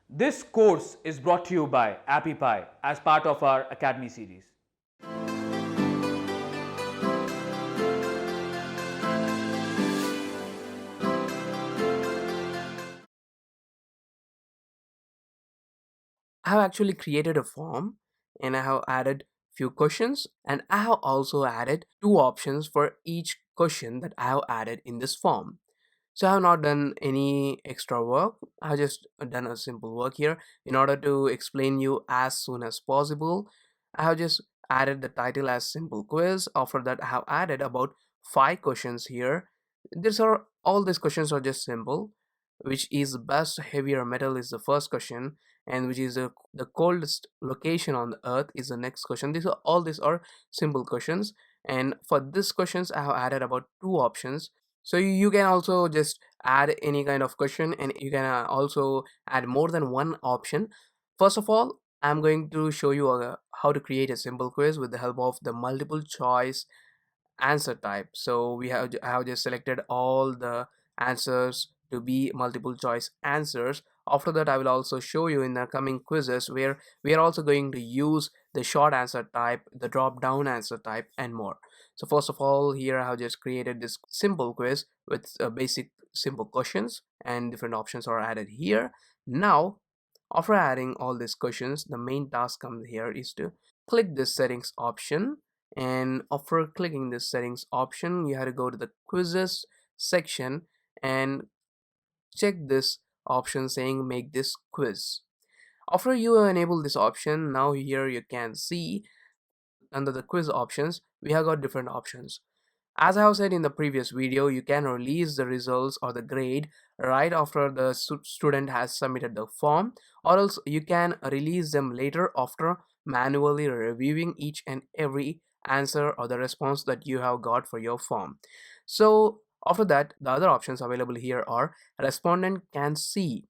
This course is brought to you by Appy Pie as part of our Academy series. I have actually created a form and I have added few questions, and I have also added two options for each question that I have added in this form. So I have not done any extra work. I have just done a simple work here in order to explain you as soon as possible. I have just added the title as simple quiz. After that, I have added about 5 questions here. These are all these questions are just simple. Which is best heavier metal is the first question, and which is the coldest location on the earth is the next question. These are simple questions, and for these questions I have added about two options. So you can also just add any kind of question, and you can also add more than one option. First of all, I'm going to show you how to create a simple quiz with the help of the multiple choice answer type. So I have just selected all the answers to be multiple choice answers. After that, I will also show you in the coming quizzes where we are also going to use the short answer type, the drop down answer type, and more. So first of all, here I have just created this simple quiz with basic simple questions, and different options are added here. Now, after adding all these questions, the main task comes here is to click this settings option, and after clicking this settings option, you have to go to the quizzes section and check this option saying make this quiz. After you enable this option, now here you can see under the quiz options we have got different options. As I have said in the previous video, you can release the results or the grade right after the student has submitted the form, or else you can release them later after manually reviewing each and every answer or the response that you have got for your form. So after that, the other options available here are respondent can see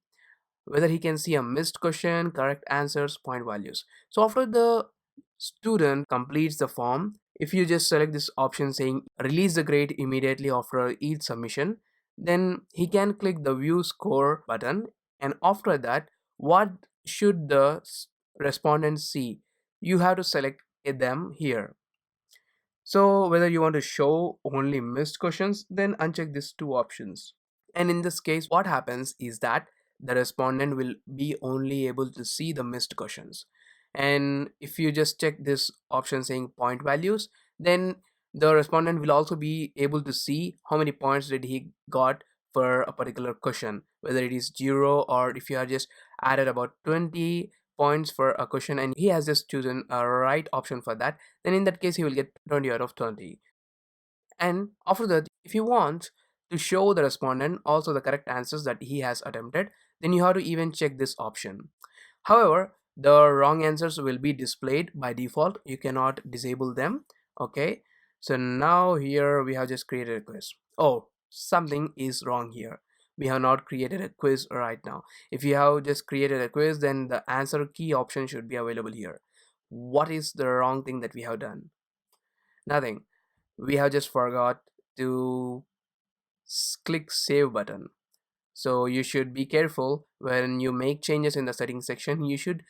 whether he can see a missed question, correct answers, point values. So after the student completes the form, if you just select this option saying release the grade immediately after each submission, then he can click the view score button, and after that, what should the respondent see? You have to select them here. So whether you want to show only missed questions, then uncheck these two options. And in this case, what happens is that the respondent will be only able to see the missed questions. And if you just check this option saying point values, then the respondent will also be able to see how many points did he got for a particular question, whether it is 0, or if you have just added about 20 points for a question and he has just chosen a right option for that, then in that case he will get 20 out of 20. And after that, if you want to show the respondent also the correct answers that he has attempted, then you have to even check this option. However, the wrong answers will be displayed by default. You cannot disable them. Okay. So now here we have just created a quiz. Oh, something is wrong here. We have not created a quiz right now. If you have just created a quiz, then the answer key option should be available here. What is the wrong thing that we have done? Nothing. We have just forgot to click save button. So you should be careful when you make changes in the settings section. You should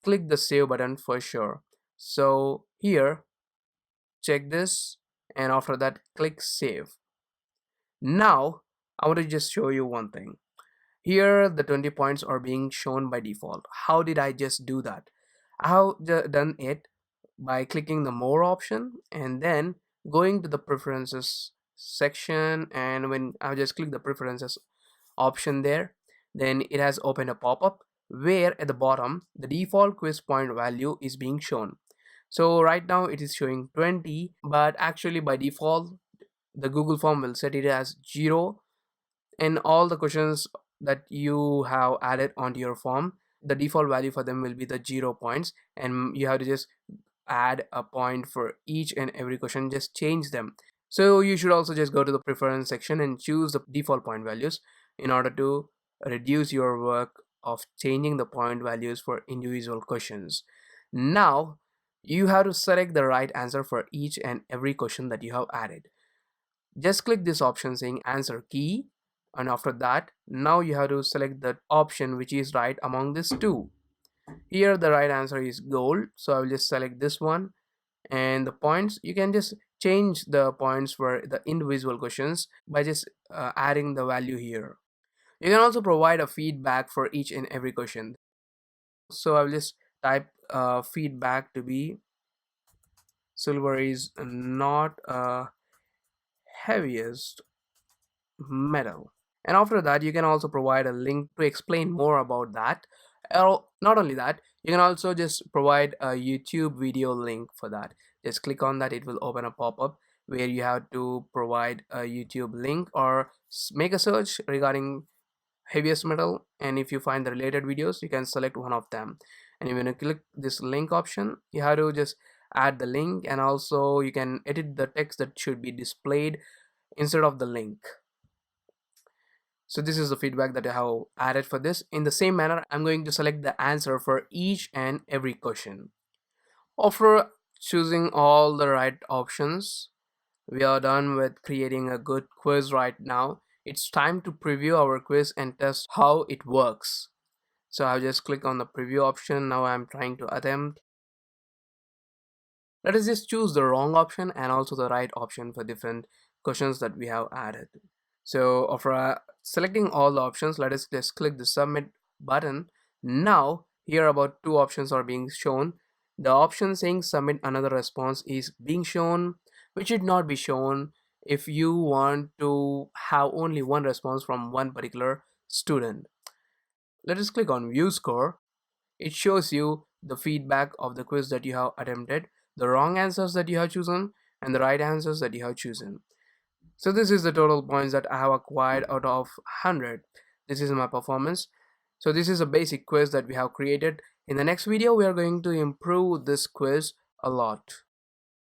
click the save button for sure. So here, check this, and after that click save. Now I want to just show you one thing. Here the 20 points are being shown by default. How did I just do that? I have done it by clicking the more option and then going to the preferences section, and when I just click the preferences option there, then it has opened a pop-up where at the bottom the default quiz point value is being shown. So right now it is showing 20, but actually by default the Google form will set it as 0, and all the questions that you have added onto your form, the default value for them will be the 0 points, and you have to just add a point for each and every question, just change them. So you should also just go to the preference section and choose the default point values in order to reduce your work of changing the point values for individual questions. Now you have to select the right answer for each and every question that you have added. Just click this option saying answer key, And after that, now you have to select the option which is right among these two. Here the right answer is gold, so I will just select this one. And the points, you can just change the points for the individual questions by just adding the value here. You can also provide a feedback for each and every question. So I will just type feedback to be silver is not a heaviest metal. And after that, you can also provide a link to explain more about that. Or not only that, you can also just provide a YouTube video link for that. Just click on that, it will open a pop-up where you have to provide a YouTube link or make a search regarding heaviest metal, and if you find the related videos, you can select one of them. And when you click this link option, you have to just add the link, and also you can edit the text that should be displayed instead of the link. So this is the feedback that I have added for this. In the same manner, I'm going to select the answer for each and every question. After choosing all the right options, we are done with creating a good quiz right now. It's time to preview our quiz and test how it works. So I'll just click on the preview option. Now I'm trying to attempt. Let us just choose the wrong option and also the right option for different questions that we have added. So after selecting all the options, let us just click the submit button. Now here about two options are being shown. The option saying submit another response is being shown, which should not be shown if you want to have only one response from one particular student. Let us click on view score. It shows you the feedback of the quiz that you have attempted, the wrong answers that you have chosen, and the right answers that you have chosen. So this is the total points that I have acquired out of 100. This is my performance. So this is a basic quiz that we have created. In the next video, we are going to improve this quiz a lot.